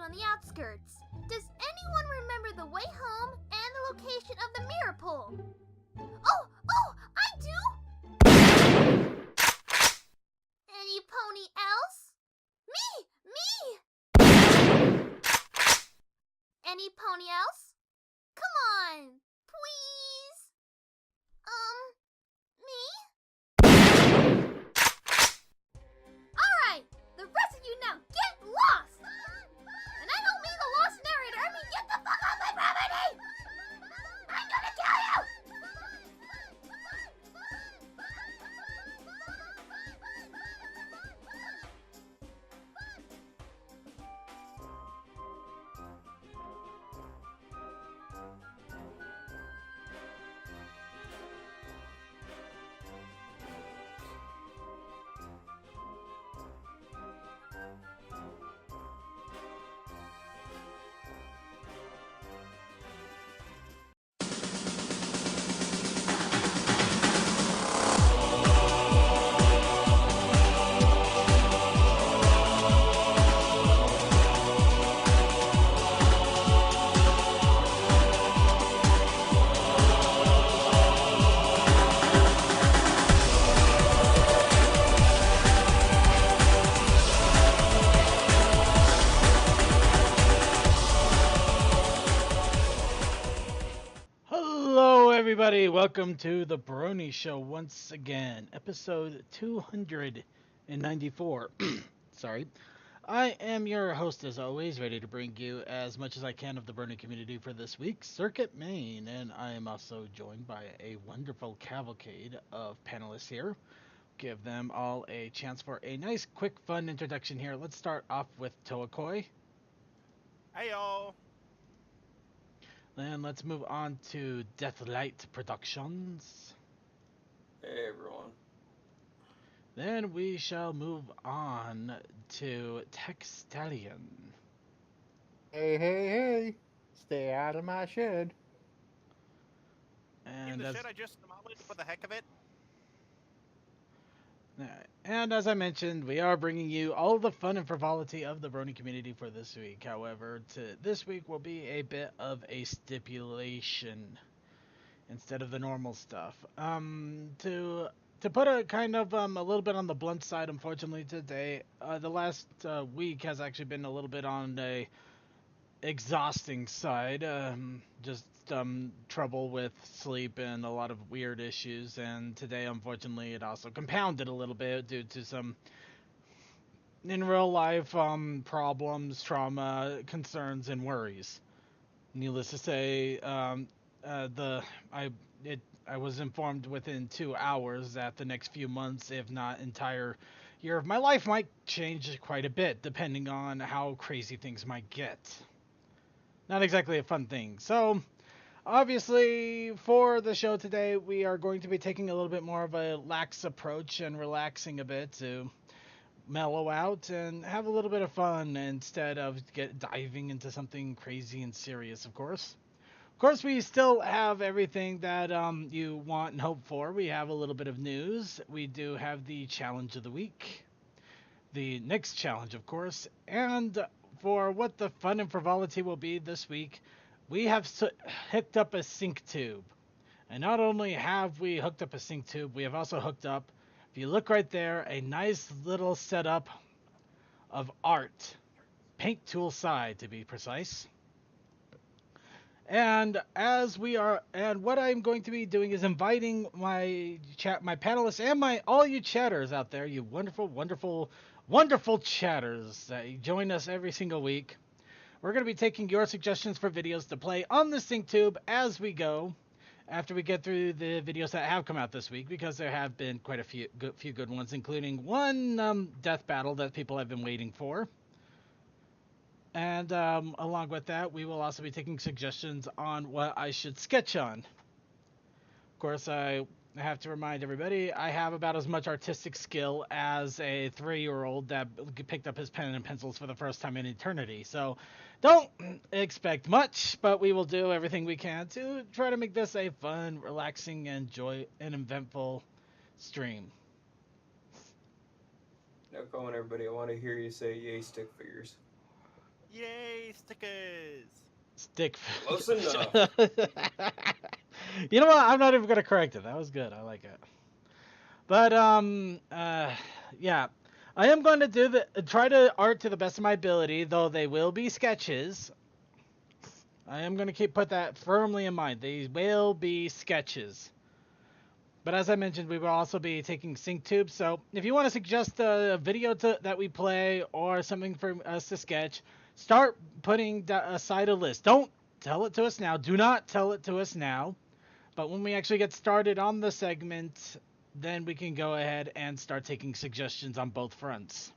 on the outskirts. Does anyone remember the way home and the location of the mirror pole? Oh, I do! Any pony else? Me! Any pony else? Come on, please. Me? Alright, the rest of you now get lost! And I don't mean the lost narrator, I mean get the fuck off my property! I'm gonna kill you! Everybody, welcome to the Brony Show once again, episode 294. Sorry. I am your host as always, ready to bring you as much as I can of the Brony community for this week, Circuit Maine, and I am also joined by a wonderful cavalcade of panelists here. Give them all a chance for a nice, quick, fun introduction here. Let's start off with Toakoi. Hey y'all. Then let's move on to Deathlight Productions. Hey everyone. Then we shall move on to Textallion. Hey. Stay out of my shed. In the shed I just demolished for the heck of it. And as I mentioned, we are bringing you all the fun and frivolity of the Brony community for this week. However, this week will be a bit of a stipulation instead of the normal stuff. To put a kind of a little bit on the blunt side, unfortunately today, the last week has actually been a little bit on a exhausting side. Just trouble with sleep and a lot of weird issues, and today unfortunately it also compounded a little bit due to some in real life problems, trauma, concerns, and worries. Needless to say, I was informed within 2 hours that the next few months, if not entire year of my life, might change quite a bit depending on how crazy things might get. Not exactly a fun thing. So, obviously, for the show today, we are going to be taking a little bit more of a lax approach and relaxing a bit to mellow out and have a little bit of fun instead of diving into something crazy and serious, of course. Of course, we still have everything that you want and hope for. We have a little bit of news. We do have the challenge of the week. The next challenge, of course. And for what the fun and frivolity will be this week, we have hooked up a sync tube. And not only have we hooked up a sync tube, we have also hooked up, if you look right there, a nice little setup of art. Paint tool side, to be precise. And what I'm going to be doing is inviting my panelists and all you chatters out there, you wonderful chatters that you join us every single week. We're going to be taking your suggestions for videos to play on the SyncTube as we go, after we get through the videos that have come out this week, because there have been quite a few good ones, including one death battle that people have been waiting for. And along with that, we will also be taking suggestions on what I should sketch on. Of course, I have to remind everybody, I have about as much artistic skill as a 3-year-old that picked up his pen and pencils for the first time in eternity. So don't expect much, but we will do everything we can to try to make this a fun, relaxing, and eventful stream. Now, come on, everybody. I want to hear you say yay stick figures. Yay, stickers! Stick. Close enough. You know what? I'm not even gonna correct it. That was good. I like it. But yeah, I am going to try to art to the best of my ability, though they will be sketches. I am going to put that firmly in mind. They will be sketches. But as I mentioned, we will also be taking sync tubes. So if you want to suggest a video that we play or something for us to sketch, start putting aside a list. Don't tell it to us now. Do not tell it to us now. But when we actually get started on the segment, then we can go ahead and start taking suggestions on both fronts.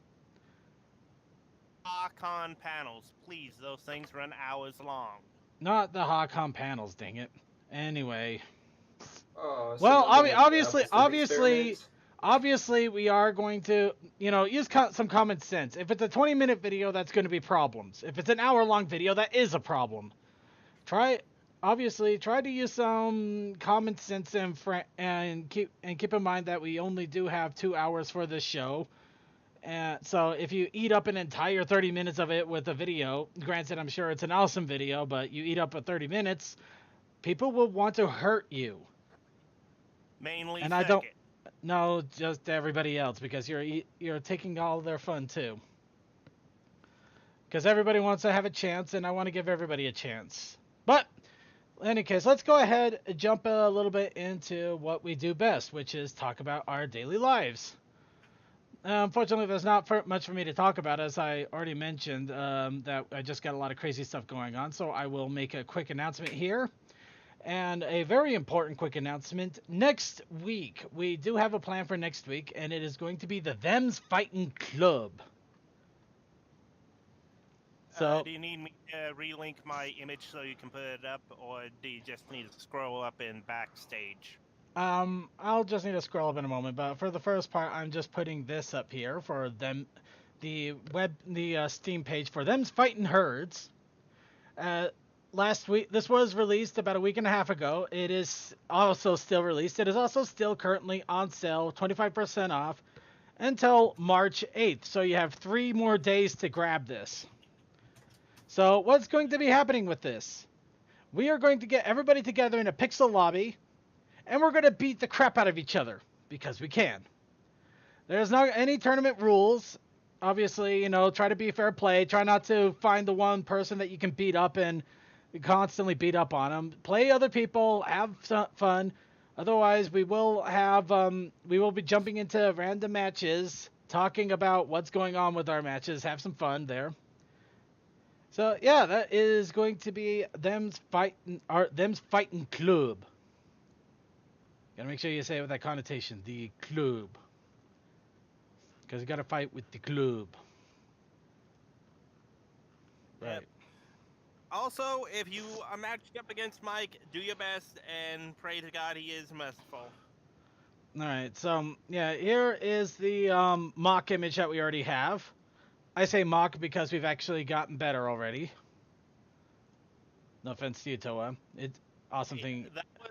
Con panels, please. Those things run hours long. Not the Hawcom panels, dang it. Anyway. Oh, so Well, nothing like the obviously, sleep experiments? obviously, we are going to, use some common sense. If it's a 20-minute video, that's going to be problems. If it's an hour-long video, that is a problem. Try to use some common sense and keep in mind that we only do have 2 hours for this show. So if you eat up an entire 30 minutes of it with a video, granted, I'm sure it's an awesome video, but you eat up a 30 minutes, people will want to hurt you. Mainly And second. I don't. No, just everybody else, because you're taking all their fun too. Because everybody wants to have a chance, and I want to give everybody a chance. But in any case, let's go ahead and jump a little bit into what we do best, which is talk about our daily lives. Unfortunately, there's not much for me to talk about, as I already mentioned, that I just got a lot of crazy stuff going on, so I will make a quick announcement here. And a very important quick announcement. Next week, we do have a plan for next week, and it is going to be the Them's Fighting Club. So, do you need me to relink my image so you can put it up, or do you just need to scroll up in backstage? I'll just need to scroll up in a moment, but for the first part, I'm just putting this up here for them, the Steam page for Them's Fighting Herds. Last week, this was released about a week and a half ago. It is also still released. It is also still currently on sale, 25% off, until March 8th. So you have 3 more days to grab this. So what's going to be happening with this? We are going to get everybody together in a pixel lobby, and we're going to beat the crap out of each other, because we can. There's not any tournament rules. Obviously, try to be fair play. Try not to find the one person that you can beat up and constantly beat up on them. Play other people, have fun. Otherwise, we will be jumping into random matches, talking about what's going on with our matches, have some fun there. So yeah, that is going to be Them's Fighting Club. Gotta make sure you say it with that connotation, the club, because you gotta fight with the club. Right. Yep. Also, if you are matched up against Mike, do your best and pray to God he is merciful. Alright, so, yeah, here is the mock image that we already have. I say mock because we've actually gotten better already. No offense to you, Toa. It's awesome thing. That was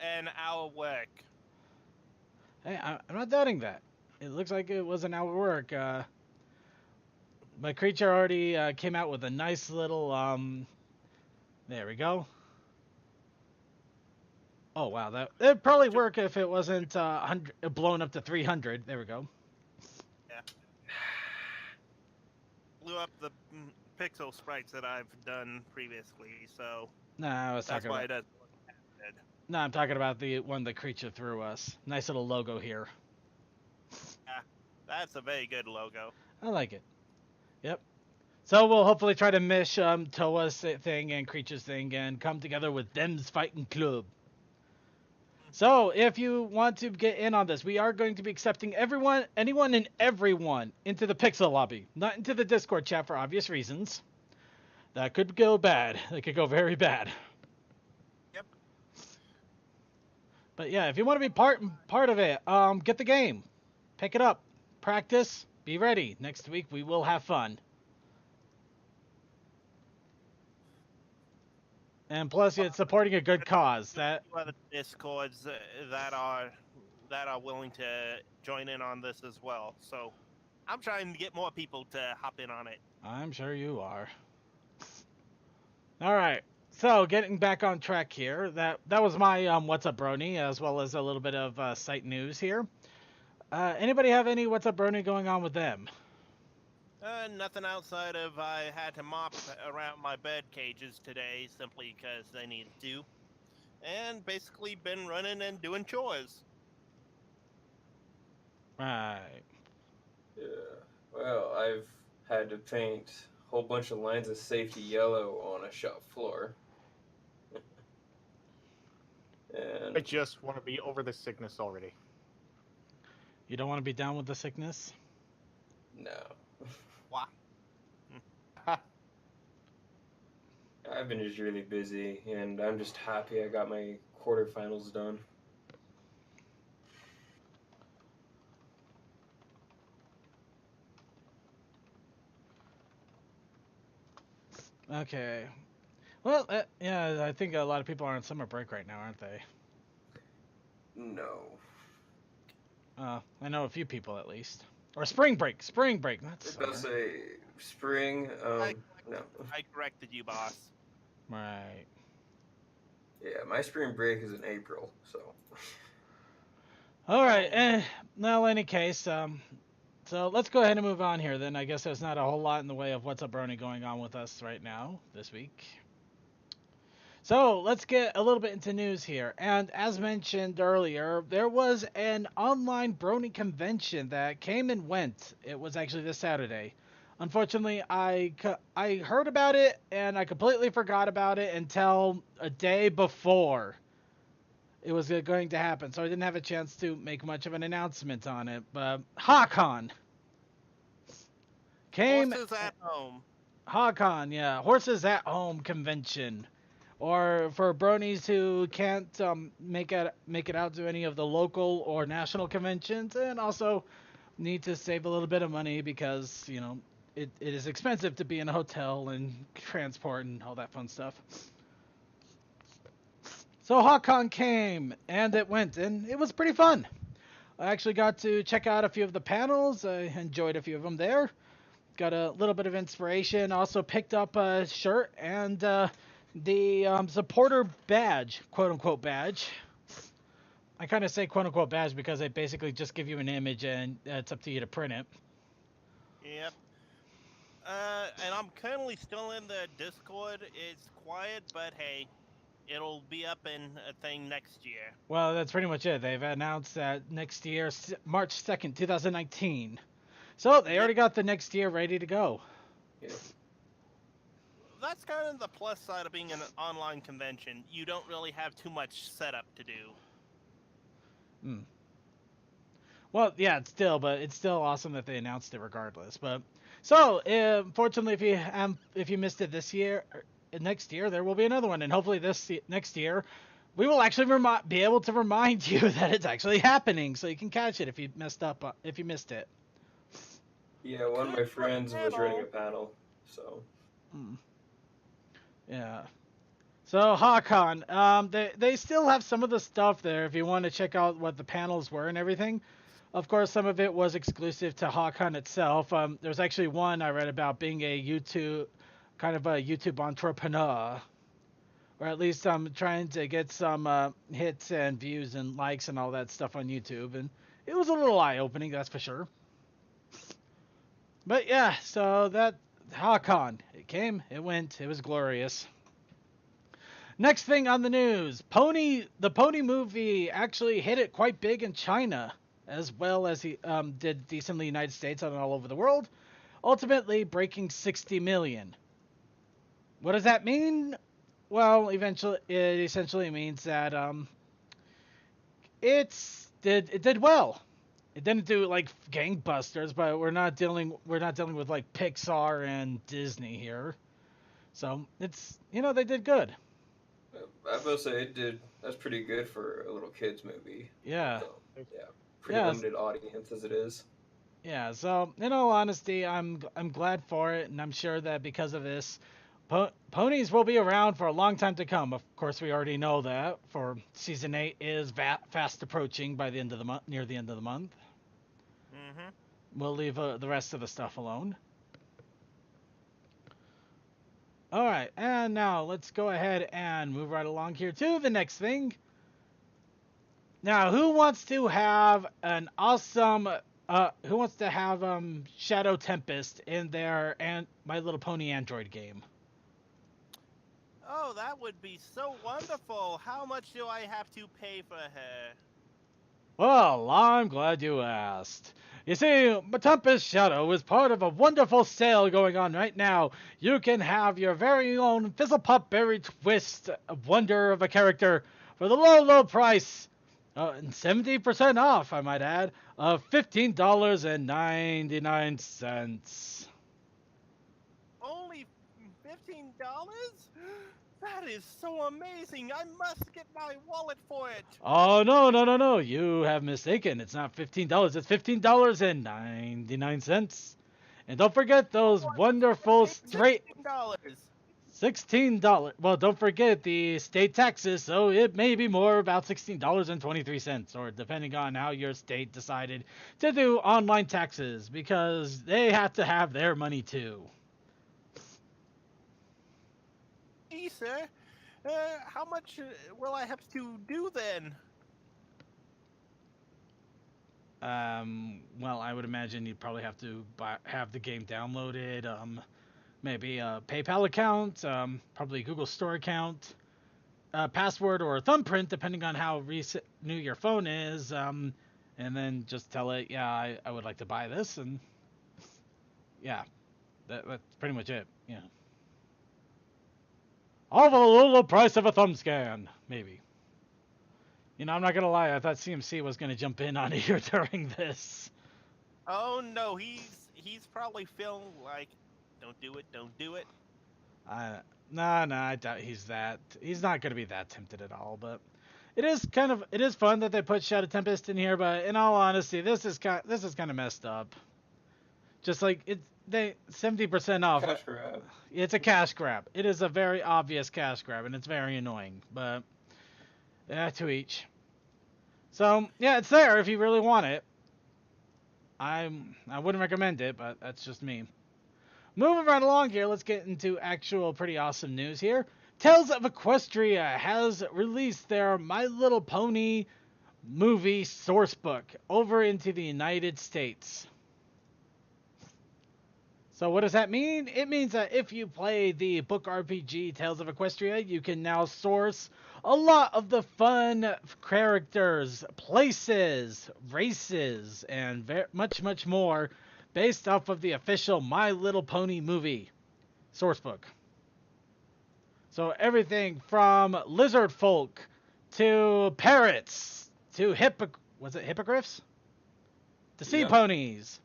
an hour work. Hey, I'm not doubting that. It looks like it was an hour work. My creature already came out with a nice little, there we go. Oh, wow, it'd probably work if it wasn't blown up to 300. There we go. Yeah. Blew up the pixel sprites that I've done previously, so Nah, I was that's talking why about... it does. No, I'm talking about the one the creature threw us. Nice little logo here. Yeah, that's a very good logo. I like it. Yep. So we'll hopefully try to mesh Toa's thing and Creature's thing and come together with Them's Fighting Club. So if you want to get in on this, we are going to be accepting anyone and everyone into the Pixel Lobby. Not into the Discord chat for obvious reasons. That could go bad. That could go very bad. Yep. But yeah, if you want to be part of it, get the game. Pick it up. Practice. Be ready. Next week we will have fun. And plus, it's supporting a good cause. That Other Discords that are willing to join in on this as well. So I'm trying to get more people to hop in on it. I'm sure you are. All right. So getting back on track here, that was my what's up, Brony, as well as a little bit of site news here. Anybody have any what's up, Brony going on with them? Nothing outside of I had to mop around my bed cages today simply because they needed to. And basically been running and doing chores. Right. Yeah. Well, I've had to paint a whole bunch of lines of safety yellow on a shop floor. I And just want to be over the sickness already. You don't want to be down with the sickness? no. Wah. I've been just really busy, and I'm just happy I got my quarterfinals done. Okay. Well, yeah, I think a lot of people are on summer break right now, aren't they? No. I know a few people at least. Or spring break. Spring break, not I was about to summer. say spring. No. I corrected you, boss. Right. Yeah, my spring break is in April, so. All right. Oh. Well, any case, so let's go ahead and move on here then. I guess there's not a whole lot in the way of what's up, Brony, going on with us right now this week. So let's get a little bit into news here. And as mentioned earlier, there was an online Brony convention that came and went. It was actually this Saturday. Unfortunately, I heard about it and I completely forgot about it until a day before it was going to happen. So I didn't have a chance to make much of an announcement on it. But HawkCon came. Horses at home. HawkCon, yeah, Horses at Home convention. Or for bronies who can't make it out to any of the local or national conventions, and also need to save a little bit of money because it is expensive to be in a hotel and transport and all that fun stuff. So HawkCon came and it went, and it was pretty fun. I actually got to check out a few of the panels. I enjoyed a few of them there. Got a little bit of inspiration. Also picked up a shirt and the supporter badge, quote unquote badge. I kind of say quote unquote badge because they basically just give you an image and it's up to you to print it. Yep. And I'm currently still in the Discord. It's quiet, but hey, it'll be up in a thing next year. Well, that's pretty much it. They've announced that next year, March 2nd, 2019. So they already got the next year ready to go. Yeah. That's kind of the plus side of being an online convention. You don't really have too much setup to do. Well, yeah, but it's still awesome that they announced it regardless. But so, fortunately, if you missed it this year, next year there will be another one, and hopefully next year we will actually be able to remind you that it's actually happening, so you can catch it if you missed it. Yeah, one of my friends was running a panel, so. Yeah. So HawkCon, they still have some of the stuff there if you want to check out what the panels were and everything. Of course, some of it was exclusive to HawkCon itself. There's actually one I read about being a YouTube entrepreneur, or at least I'm trying to get some hits and views and likes and all that stuff on YouTube, and it was a little eye-opening, that's for sure. But yeah, so that HawkCon, it came, it went, it was glorious. Next thing on the news, the Pony movie actually hit it quite big in China, as well as he did decently in the United States and all over the world, ultimately breaking 60 million. What does that mean? Well, it essentially means that it did well. It didn't do like gangbusters, but we're not dealing with like Pixar and Disney here. So it's they did good. I will say that's pretty good for a little kids movie. Yeah. So, yeah, pretty limited audience as it is. Yeah, so in all honesty, I'm glad for it, and I'm sure that because of this, ponies will be around for a long time to come. Of course, we already know that. For season 8 is fast approaching by the end of the month, near the end of the month. We'll leave the rest of the stuff alone. All right, and now let's go ahead and move right along here to the next thing. Now, who wants to have an awesome who wants to have Shadow Tempest in their and My Little Pony Android game? Oh, that would be so wonderful. How much do I have to pay for her? Well, I'm glad you asked. You see, Tempest Shadow is part of a wonderful sale going on right now. You can have your very own Fizzlepop Berry Twist wonder of a character for the low, low price. And 70% off, I might add, of $15.99. Only $15? That is so amazing. I must get my wallet for it. Oh, no. You have mistaken. It's not $15. It's $15.99. And don't forget those wonderful straight $16. $16. Well, don't forget the state taxes, so it may be more about $16.23, or depending on how your state decided to do online taxes, because they have to have their money too. Hey, sir. How much will I have to do then? Well, I would imagine you'd probably have to have the game downloaded, maybe a PayPal account, probably a Google Store account, password or a thumbprint, depending on how new your phone is, and then just tell it, yeah, I would like to buy this, and yeah, that's pretty much it. Yeah. All for the low price of a thumb scan, maybe. You know, I'm not gonna lie, I thought CMC was gonna jump in on here during this. Oh no, he's probably feeling like, don't do it. Nah, I doubt he's not gonna be that tempted at all, but it is fun that they put Shadow Tempest in here, but in all honesty, this is kind of messed up. Just like they 70% off. Cash grab. It's a cash grab. It is a very obvious cash grab, and it's very annoying, but to each. So, yeah, it's there if you really want it. I wouldn't recommend it, but that's just me. Moving right along here, let's get into actual pretty awesome news here. Tales of Equestria has released their My Little Pony movie source book over into the United States. So what does that mean? It means that if you play the book RPG Tales of Equestria, you can now source a lot of the fun characters, places, races, and much more based off of the official My Little Pony movie sourcebook. So everything from lizard folk to parrots to hippogriffs? To sea ponies.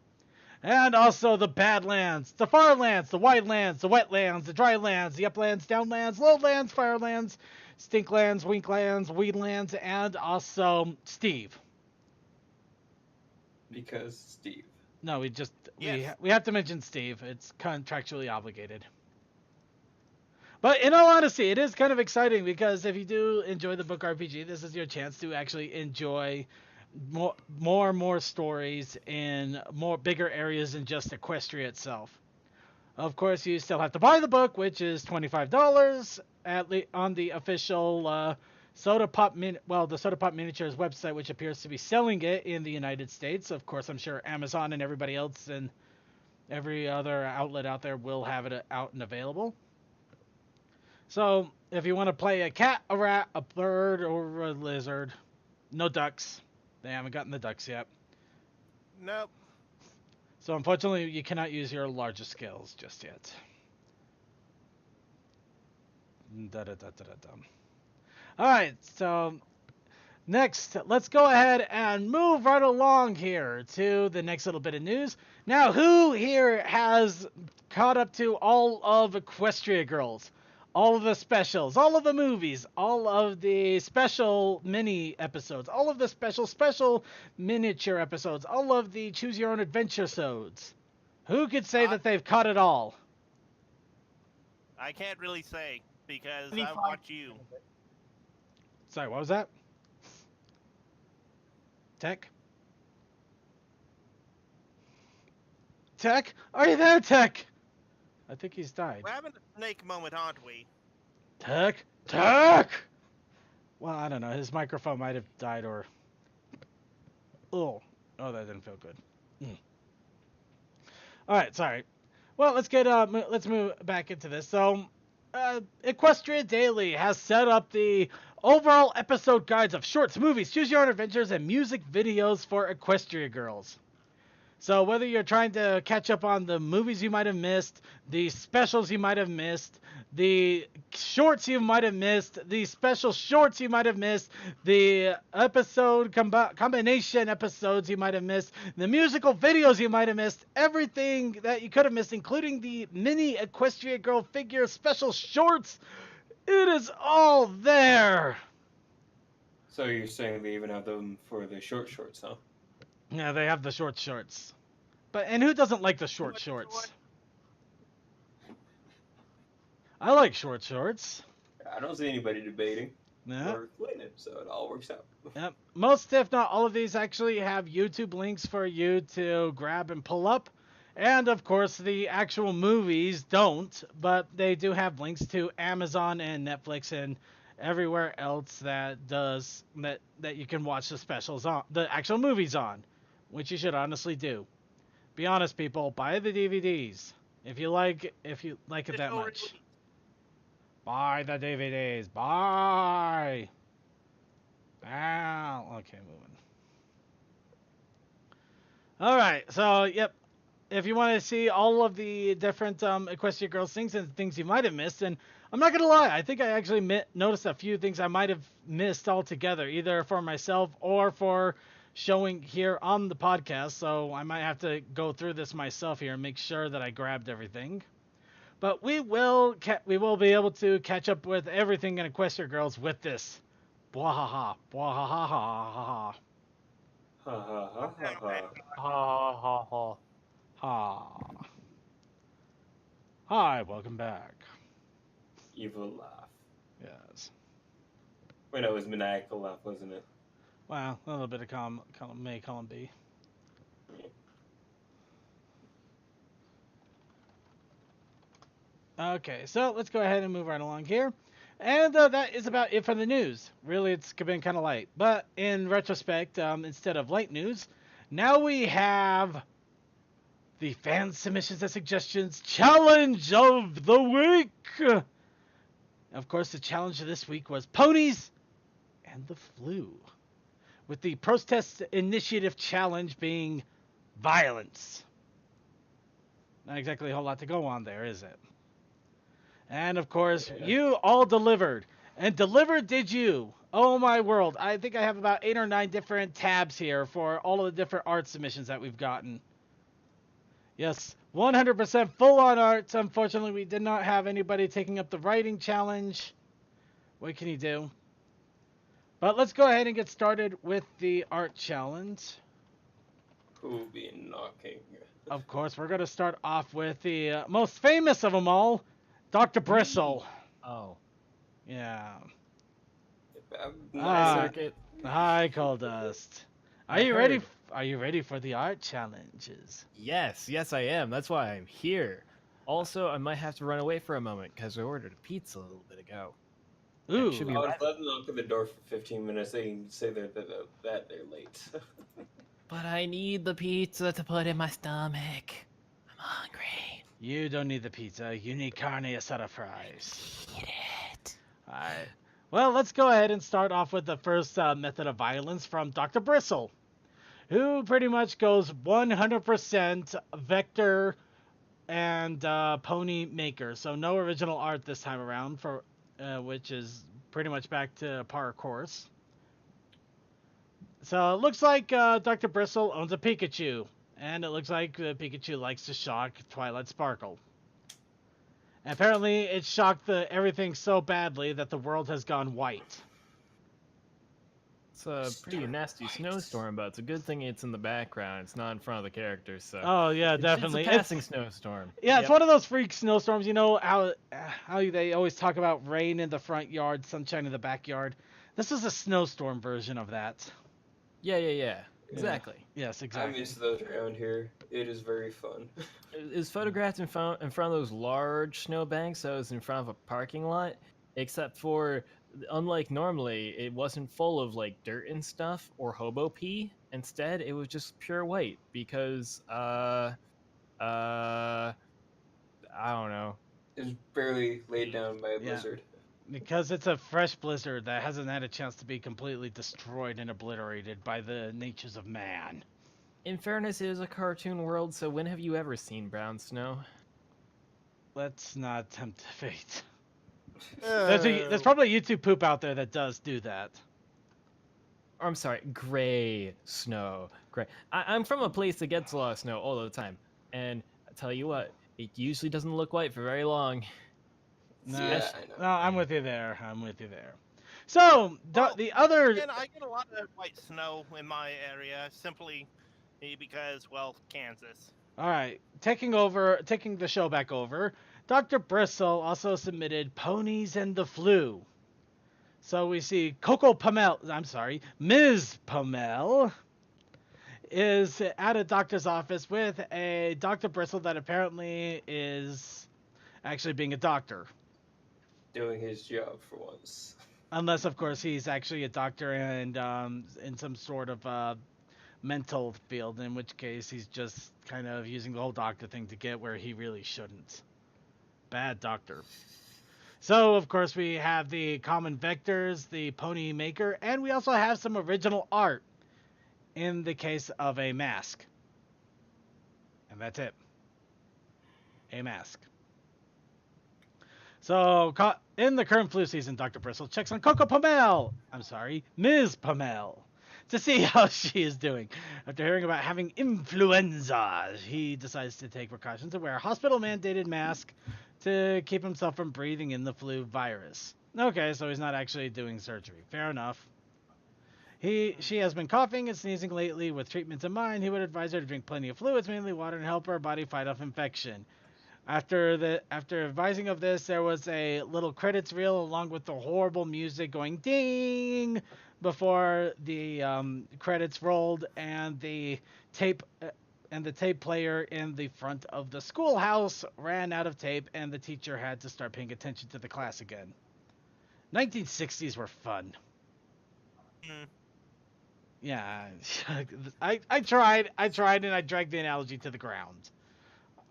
And also the Badlands, the Farlands, the Widelands, the Wetlands, the Drylands, the Uplands, Downlands, Lowlands, Firelands, Stinklands, Winklands, Weedlands, and also Steve. Because Steve. No, we have to mention Steve. It's contractually obligated. But in all honesty, it is kind of exciting because if you do enjoy the book RPG, this is your chance to actually enjoy more stories in more bigger areas than just Equestria itself. Of course, you still have to buy the book, which is $25 on the official Soda Pop the Soda Pop Miniatures website, which appears to be selling it in the United States. Of course, I'm sure Amazon and everybody else and every other outlet out there will have it out and available. So, if you want to play a cat, a rat, a bird, or a lizard, no ducks. They haven't gotten the ducks yet. Nope. So unfortunately, you cannot use your larger scales just yet. Alright, so next, let's go ahead and move right along here to the next little bit of news. Now, who here has caught up to all of Equestria Girls? All of the specials, all of the movies, all of the special mini episodes, all of the special miniature episodes, all of the choose your own adventure episodes. Who could say that they've caught it all? I can't really say because I watch you. Sorry, what was that? Tech? Tech? Are you there, Tech? I think he's died. We're having a snake moment, aren't we? Tech! Tech! Well, I don't know. His microphone might have died or... Oh, that didn't feel good. All right, sorry. Well, let's move back into this. So, Equestria Daily has set up the overall episode guides of shorts, movies, choose your own adventures, and music videos for Equestria girls. So whether you're trying to catch up on the movies you might have missed, the specials you might have missed, the shorts you might have missed, the special shorts you might have missed, the episode combination episodes you might have missed, the musical videos you might have missed, everything that you could have missed, including the mini Equestria Girl figure special shorts, it is all there. So you're saying they even have them for the shorts, huh? Yeah, they have the short shorts. And who doesn't like the short shorts? I like short shorts. I don't see anybody debating Yeah. or complaining, so it all works out. Yep. Most, if not all of these, actually have YouTube links for you to grab and pull up. And, of course, the actual movies don't, but they do have links to Amazon and Netflix and everywhere else that you can watch the specials on, the actual movies on. Which you should honestly do. Be honest, people. Buy the DVDs if you like it that much. Buy the DVDs. Buy. Ow. Okay, moving. All right. So, yep. If you want to see all of the different Equestria Girls things and things you might have missed, and I'm not gonna lie, I think I actually noticed a few things I might have missed altogether, either for myself or for showing here on the podcast, so I might have to go through this myself here and make sure that I grabbed everything. But we will be able to catch up with everything in Equestria Girls with this. Bwahaha, bwahaha, Ha ha ha ha ha. Ha ha ha. ha. Hi, welcome back. Evil laugh. Yes. Wait, no, it was maniacal laugh, wasn't it? Well, a little bit of column B. Okay, so let's go ahead and move right along here. And that is about it for the news. Really, it's been kind of light. But in retrospect, instead of light news, now we have the fan submissions and suggestions challenge of the week. Of course, the challenge of this week was ponies and the flu, with the protest initiative challenge being violence. Not exactly a whole lot to go on there, is it? And of course, you all delivered. And delivered did you. Oh my world. I think I have about 8 or 9 different tabs here for all of the different art submissions that we've gotten. Yes, 100% full-on art. Unfortunately, we did not have anybody taking up the writing challenge. What can you do? But let's go ahead and get started with the art challenge. Who be knocking? Of course, we're going to start off with the most famous of them all, Dr. Bristle. Oh. Yeah. Circuit. Hi, Coldust. Are you ready? Are you ready for the art challenges? Yes, I am. That's why I'm here. Also, I might have to run away for a moment because I ordered a pizza a little bit ago. Ooh. Should be I'll right. let them knock at the door for 15 minutes. They can say that they're late. But I need the pizza to put in my stomach. I'm hungry. You don't need the pizza. You need carne asada fries. Eat it. Alright. Well, let's go ahead and start off with the first method of violence from Dr. Bristle, who pretty much goes 100% vector and pony maker. So no original art this time around, for which is pretty much back to par course. So it looks like Dr. Bristle owns a Pikachu, and it looks like Pikachu likes to shock Twilight Sparkle. And apparently it shocked everything so badly that the world has gone white. It's a pretty nasty snowstorm, but it's a good thing it's in the background. It's not in front of the characters, so. Oh yeah, definitely. It's a passing snowstorm. Yeah, it's one of those freak snowstorms. You know how they always talk about rain in the front yard, sunshine in the backyard. This is a snowstorm version of that. Yeah. Exactly. Yes, I exactly. miss those around here. It is very fun. It was photographed in front of those large snowbanks that was in front of a parking lot, except for unlike normally, it wasn't full of like dirt and stuff or hobo pee. Instead, it was just pure white because I don't know. It's barely laid down by a Yeah. blizzard. Because it's a fresh blizzard that hasn't had a chance to be completely destroyed and obliterated by the natures of man. In fairness, it is a cartoon world, so when have you ever seen brown snow? Let's not tempt fate. Uh, There's probably a YouTube poop out there that does do that. Or, I'm sorry, gray snow. Gray. I'm from a place that gets a lot of snow all the time, and I tell you what, it usually doesn't look white for very long. No, Yeah, I know. no, I'm with you there. I'm with you there. So Well, the other, again, I get a lot of white snow in my area simply because, well, Kansas. all right, taking the show back over. Dr. Bristle also submitted Ponies and the Flu. So we see Ms. Pomel is at a doctor's office with a Dr. Bristle that apparently is actually being a doctor. Doing his job for once. Unless, of course, he's actually a doctor and in some sort of mental field, in which case he's just kind of using the whole doctor thing to get where he really shouldn't. Bad doctor. So, of course, we have the common vectors, the pony maker, and we also have some original art in the case of a mask. And that's it. A mask. So, in the current flu season, Dr. Bristle checks on Ms. Pomel, to see how she is doing. After hearing about having influenza, he decides to take precautions and wear a hospital-mandated mask to keep himself from breathing in the flu virus. Okay, so he's not actually doing surgery. Fair enough. She has been coughing and sneezing lately. With treatments in mind, he would advise her to drink plenty of fluids, mainly water, and help her body fight off infection. After advising of this, there was a little credits reel along with the horrible music going ding before the credits rolled, and the tape player in the front of the schoolhouse ran out of tape, and the teacher had to start paying attention to the class again. 1960s were fun. Mm. Yeah, I tried, and I dragged the analogy to the ground.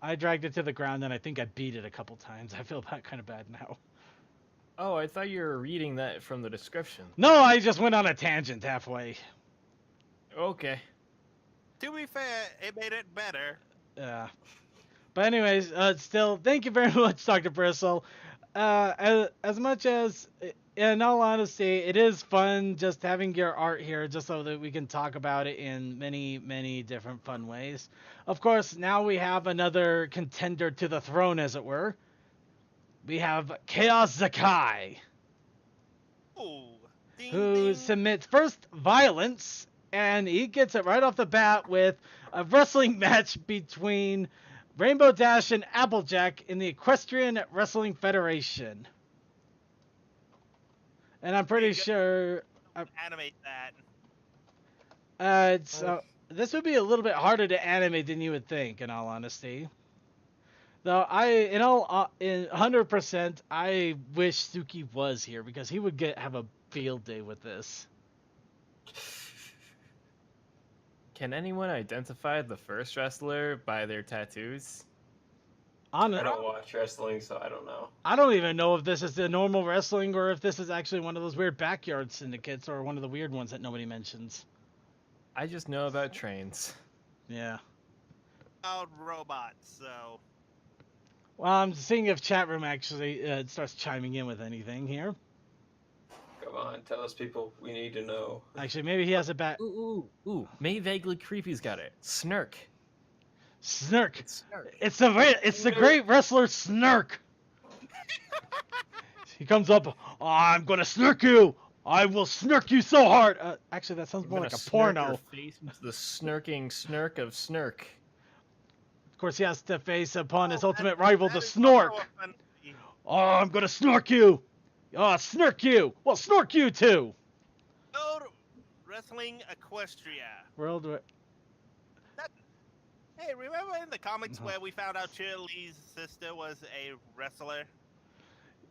I dragged it to the ground, and I think I beat it a couple times. I feel kind of bad now. Oh, I thought you were reading that from the description. No, I just went on a tangent halfway. Okay. To be fair, it made it better. Yeah. But anyways, still, thank you very much, Dr. Bristle. As much as, in all honesty, it is fun just having your art here just so that we can talk about it in many, many different fun ways. Of course, now we have another contender to the throne, as it were. We have Chaos Zakai, Ooh. Ding, who ding. submits first violence, and he gets it right off the bat with a wrestling match between Rainbow Dash and Applejack in the Equestrian Wrestling Federation. And I'm pretty sure Animate that. this would be a little bit harder to animate than you would think, in all honesty. Though in 100%, I wish Suki was here because he would have a field day with this. Can anyone identify the first wrestler by their tattoos? I don't watch wrestling, so I don't know. I don't even know if this is the normal wrestling or if this is actually one of those weird backyard syndicates or one of the weird ones that nobody mentions. I just know about trains. Yeah. About robots, so. Well, I'm seeing if chat room actually starts chiming in with anything here. Come on, tell us, people. We need to know. Actually, maybe he has a bat. Ooh. May Vaguely Creepy's got it. Snurk. Snurk. It's It's Snurk. the great wrestler Snurk. He comes up. Oh, I'm gonna snurk you. I will snurk you so hard. Actually, that sounds more like a porno. Your face into the snurking snurk of Snurk. Of course, he has to face upon his ultimate that- rival, that the is Snork. also a fun- Oh, I'm gonna snork you. Oh, snurk you. Well, snork you too. Oh, Wrestling Equestria. World War. Hey, remember in the comics Uh-huh. where we found out Cheerlee's sister was a wrestler?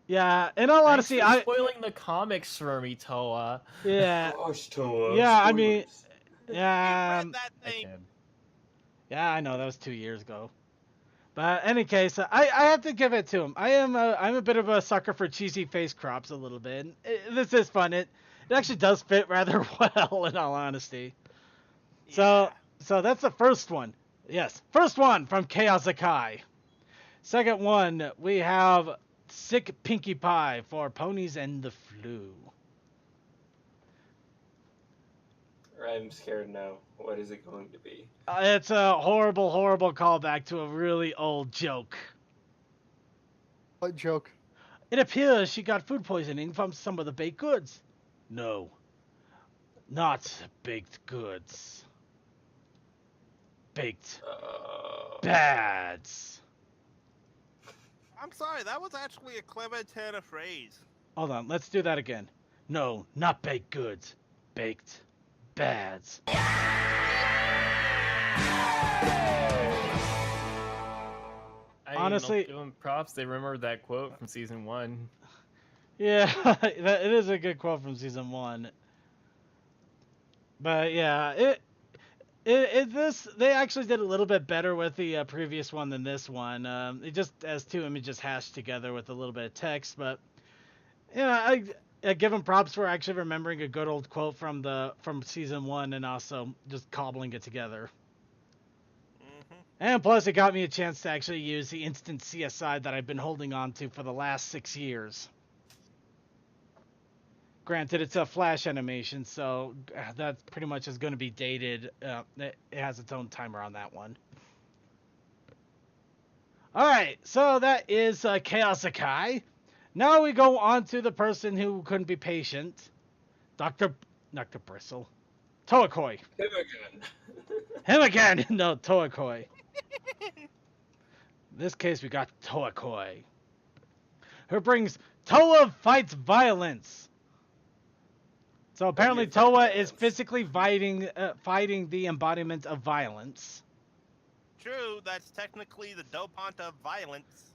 Yeah, in all Thanks honesty, for spoiling the comics for me, Toa. yeah, Gosh, Toa. yeah. I mean, spoilers. You yeah, read that I thing. can. yeah. I know that was 2 years ago. But in any case, I have to give it to him. I'm a bit of a sucker for cheesy face crops a little bit. This is fun. It actually does fit rather well, in all honesty. Yeah. So that's the first one. Yes, first one from Chaos Akai. Second one, we have Sick Pinkie Pie for Ponies and the Flu. I'm scared now. What is it going to be? It's a horrible, horrible callback to a really old joke. What joke? It appears she got food poisoning from some of the baked goods. No, not baked goods. Baked bads. I'm sorry, that was actually a clever turn of phrase. Hold on, let's do that again. No, not baked goods. Baked bads. Honestly- I'll give them props. They remembered that quote from season 1. Yeah, it is a good quote from season 1. But yeah, this they actually did a little bit better with the previous one than this one. It just has two images hashed together with a little bit of text, but yeah, I give them props for actually remembering a good old quote from season 1 and also just cobbling it together. Mm-hmm. And plus, it got me a chance to actually use the instant CSI that I've been holding on to for the last 6 years. Granted, it's a flash animation, so that pretty much is going to be dated. It has its own timer on that one. Alright, so that is Chaos Akai. Now we go on to the person who couldn't be patient. Dr. Bristle. Toakoi. Him again. Him again! No, Toakoi. In this case, we got Toakoi, who brings Toa Fights Violence. So apparently you fight Toa is violence? physically fighting the embodiment of violence. True, that's technically the dopant of violence.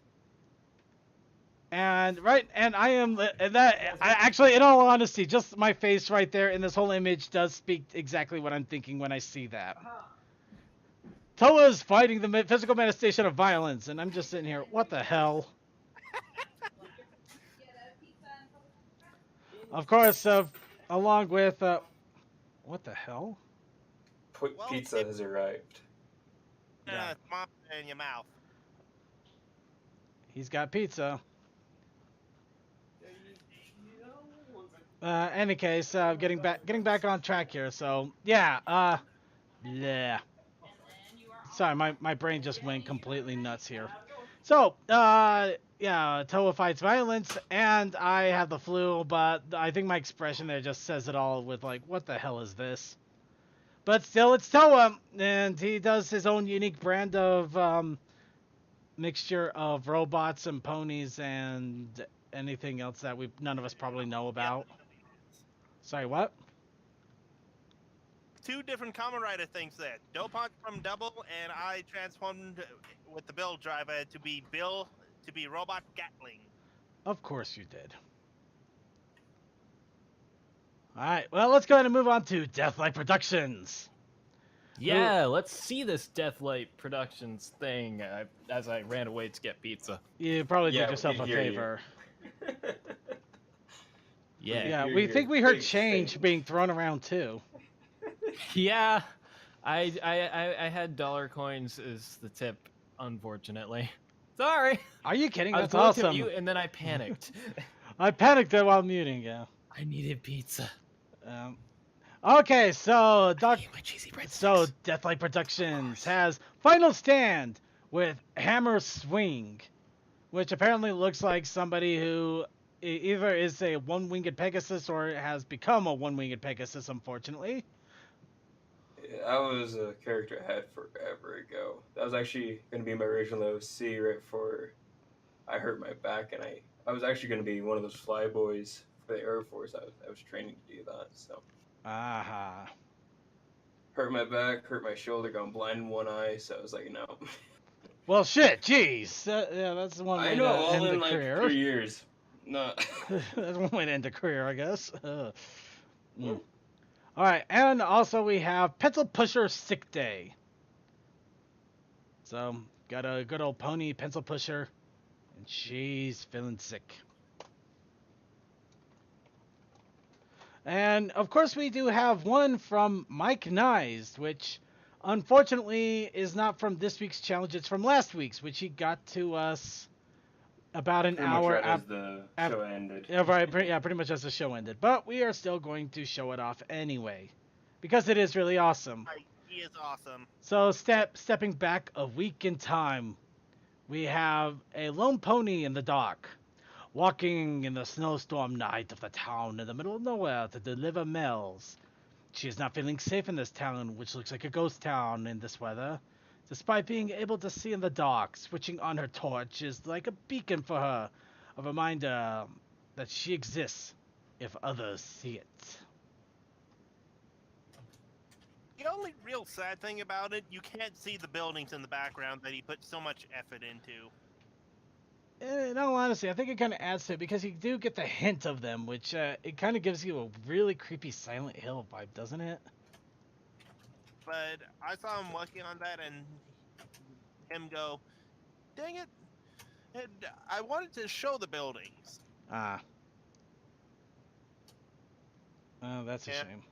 And I am actually, in all honesty, just my face right there in this whole image does speak exactly what I'm thinking when I see that. Toa's fighting the physical manifestation of violence, and I'm just sitting here, what the hell? Of course, along with what the hell? Well, Pizza has arrived. Yeah. Mom in your mouth. He's got pizza. Any case, getting back on track here. So yeah, yeah. Sorry, my brain just went completely nuts here. So yeah, Toa fights violence, and I have the flu, but I think my expression there just says it all with like, what the hell is this? But still, it's Toa, and he does his own unique brand of mixture of robots and ponies and anything else that none of us probably know about. Sorry, what? Two different Kamen Rider things there. Dopant from Double, and I transformed with the Bill driver to be Robot Gatling. Of course you did. Alright, well, let's go ahead and move on to Deathlight Productions. Yeah, let's see this Deathlight Productions thing as I ran away to get pizza. You probably Yeah, did yourself we a can hear you. favor. Yeah. Yeah, You're we your think we heard big change fan. being thrown around too. Yeah. I had dollar coins as the tip, unfortunately. Sorry. Are you kidding? I was That's going awesome. to mute and then I panicked. I panicked while muting, yeah. I needed pizza. Okay, so I need my cheesy breadsticks. So Deathlight Productions has Final Stand with Hammer Swing, which apparently looks like somebody who either is a one-winged Pegasus or has become a one-winged Pegasus, unfortunately. Yeah, that was a character I had forever ago. That was actually going to be my original OC right before I hurt my back, and I was actually going to be one of those flyboys for the Air Force. I was training to do that, so Aha. Hurt my back, hurt my shoulder, gone blind in one eye, so I was like, no. Well, shit, jeez. Yeah, that's one I way know, to all end the in like career. 3 years. No. That's one way to end a career, I guess. All right, and also we have Pencil Pusher Sick Day. So, got a good old pony, Pencil Pusher, and she's feeling sick. And, of course, we do have one from Mike Nized, which, unfortunately, is not from this week's challenge. It's from last week's, which he got to us about an Pretty much hour right as after. the show ended. Yeah, right. Pretty much as the show ended. But we are still going to show it off anyway, because it is really awesome. He is awesome. So stepping back a week in time, we have a lone pony in the dark, walking in the snowstorm night of the town in the middle of nowhere to deliver mails. She is not feeling safe in this town, which looks like a ghost town in this weather. Despite being able to see in the dark, switching on her torch is like a beacon for her, a reminder that she exists if others see it. The only real sad thing about it, you can't see the buildings in the background that he put so much effort into. In all honesty, I think it kind of adds to it because you do get the hint of them, which it kind of gives you a really creepy Silent Hill vibe, doesn't it? But I saw him working on that and him go, dang it. And I wanted to show the buildings. Ah. Oh, that's a Yeah. shame.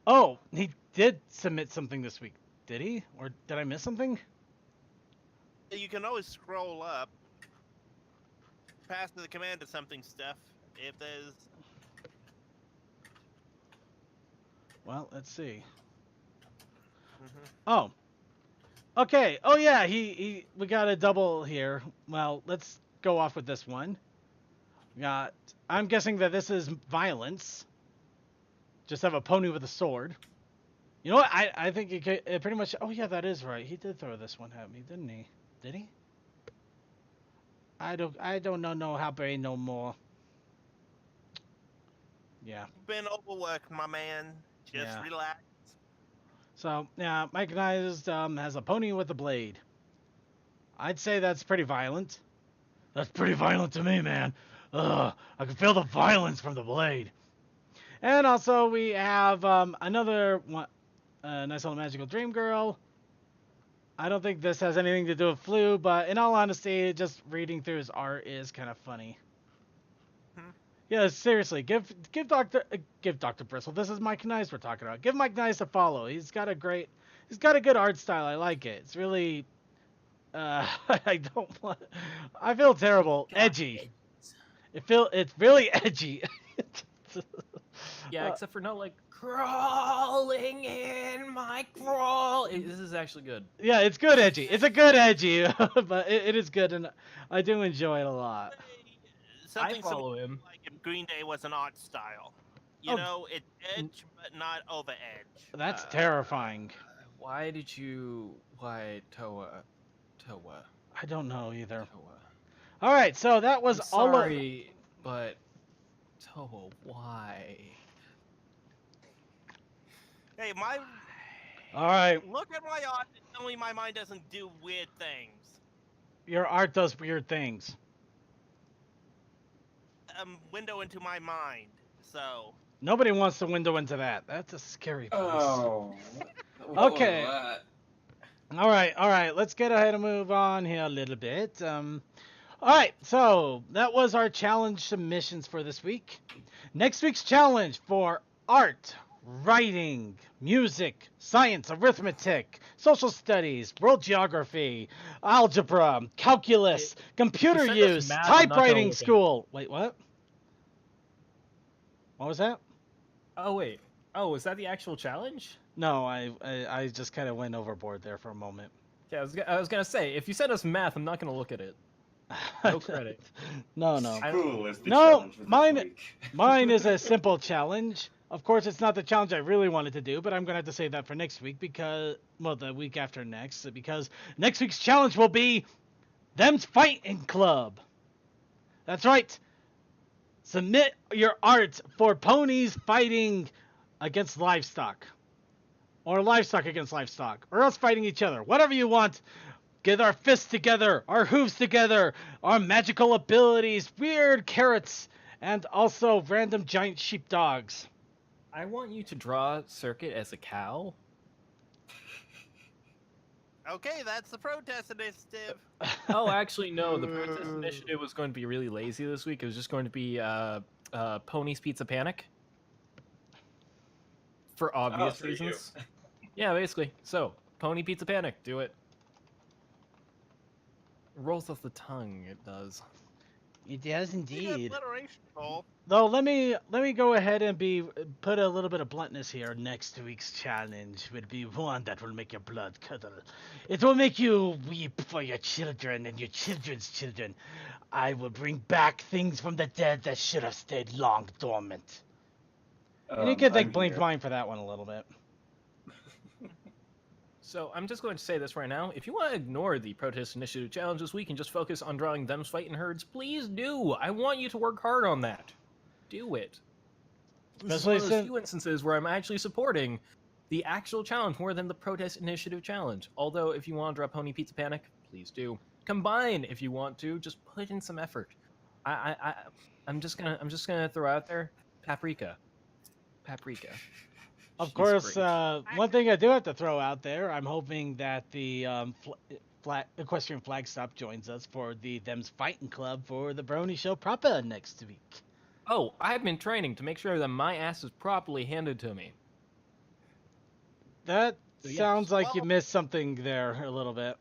Oh, he did submit something this week, did he? Or did I miss something? You can always scroll up, pass the command to something stuff. If there's... Well, let's see. Mhm. Oh. Okay. Oh yeah, we got a double here. Well, let's go off with this one. I'm guessing that this is violence. Just have a pony with a sword. You know what? I think it pretty much. Oh yeah, that is right. He did throw this one at me, didn't he? Did he? I don't know how brain no more. Yeah. Been overworked, my man. Just Yeah. relax. So yeah, Mike Knight has a pony with a blade. I'd say that's pretty violent. That's pretty violent to me, man. Ugh, I can feel the violence from the blade. And also we have another one, nice little magical dream girl. I don't think this has anything to do with flu, but in all honesty, just reading through his art is kind of funny. Yeah, seriously, give Dr. Bristle. This is Mike Nice we're talking about. Give Mike Nice a follow. He's got a good art style. I like it. It's really, I feel terrible. Edgy. It's really edgy. Yeah, except for not like crawling in my crawl. This is actually good. Yeah, it's good edgy. It's a good edgy, but it is good, and I do enjoy it a lot. Something I follow him. like if Green Day was an art style. Oh. You know, it's edge, but not over edge. That's terrifying. Why Toa? I don't know either. Toa. All right, so that was I'm all. sorry, but Toa, why? Hey, All right, look at my art and tell me my mind doesn't do weird things. your art does weird things. Window into my mind. So. Nobody wants to window into that. That's a scary place. Oh. What Okay. was that? All right. Let's get ahead and move on here a little bit. All right, so that was our challenge submissions for this week. Next week's challenge for art, writing, music, science, arithmetic, social studies, world geography, algebra, calculus, computer If you send us use, math, I'm not gonna typewriting look at it. school. Wait, what? What was that? Oh wait. Oh, is that the actual challenge? No, I just kind of went overboard there for a moment. Yeah, I was gonna say, if you send us math, I'm not gonna look at it. No credit. No. School is the No, challenge for this mine- week. Mine is a simple challenge. Of course, it's not the challenge I really wanted to do, but I'm going to have to save that for next week the week after next, because next week's challenge will be Them's Fighting Club. That's right. Submit your art for ponies fighting against livestock. Or livestock against livestock. Or else fighting each other. Whatever you want. Get our fists together, our hooves together, our magical abilities, weird carrots, and also random giant sheepdogs. I want you to draw Circuit as a cow. Okay, that's the protest initiative. Oh, actually, no. The protest initiative was going to be really lazy this week. It was just going to be Pony's Pizza Panic. For obvious so you. reasons. Yeah, basically. So, Pony Pizza Panic. Do it. Rolls off the tongue, it does. It does indeed. Alliteration, Cole. Though let me go ahead and put a little bit of bluntness here. Next week's challenge would be one that will make your blood curdle. It will make you weep for your children and your children's children. I will bring back things from the dead that should have stayed long dormant. And you can thank Blink Mine for that one a little bit. So I'm just going to say this right now. If you want to ignore the Protest Initiative challenge this week and just focus on drawing them's fighting herds, please do. I want you to work hard on that. Do it. This is one of those few instances where I'm actually supporting the actual challenge more than the Protest Initiative challenge. Although, if you want to draw Pony Pizza Panic, please do. Combine if you want to. Just put in some effort. I'm just gonna throw out there Paprika. Of course, one thing I do have to throw out there, I'm hoping that the Equestrian Flagstop joins us for the Them's Fighting Club for the Brony Show proper next week. Oh, I've been training to make sure that my ass is properly handed to me. That sounds like you Well- missed something there a little bit.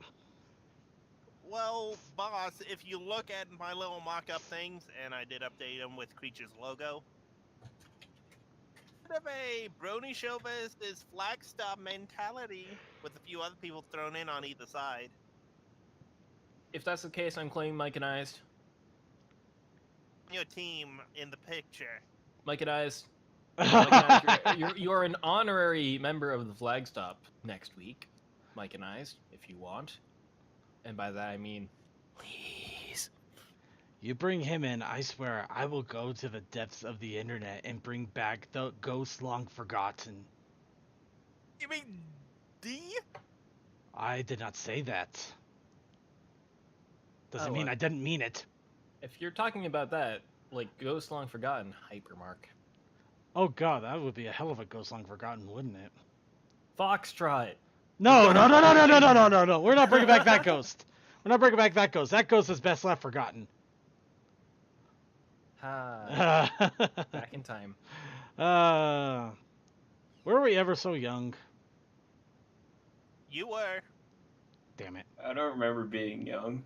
Well, boss, if you look at my little mock-up things, and I did update them with Creature's logo, bit of a Brony Chauvinist Flagstop mentality, with a few other people thrown in on either side. If that's the case, I'm claiming Mike-and-ized. Your team in the picture. Mike-and-ized. You're an honorary member of the Flagstop next week. Mike-and-ized, if you want. And by that I mean, please. You bring him in, I swear, I will go to the depths of the internet and bring back the ghost long forgotten. You mean D? I did not say that. Doesn't mean I didn't mean it. If you're talking about that, like Ghost Long Forgotten, Hypermark. Oh god, that would be a hell of a ghost long forgotten, wouldn't it? Foxtrot. No. We're not bringing back that ghost. We're not bringing back that ghost. That ghost is best left forgotten. Back in time. Were we ever so young? You were. Damn it. I don't remember being young.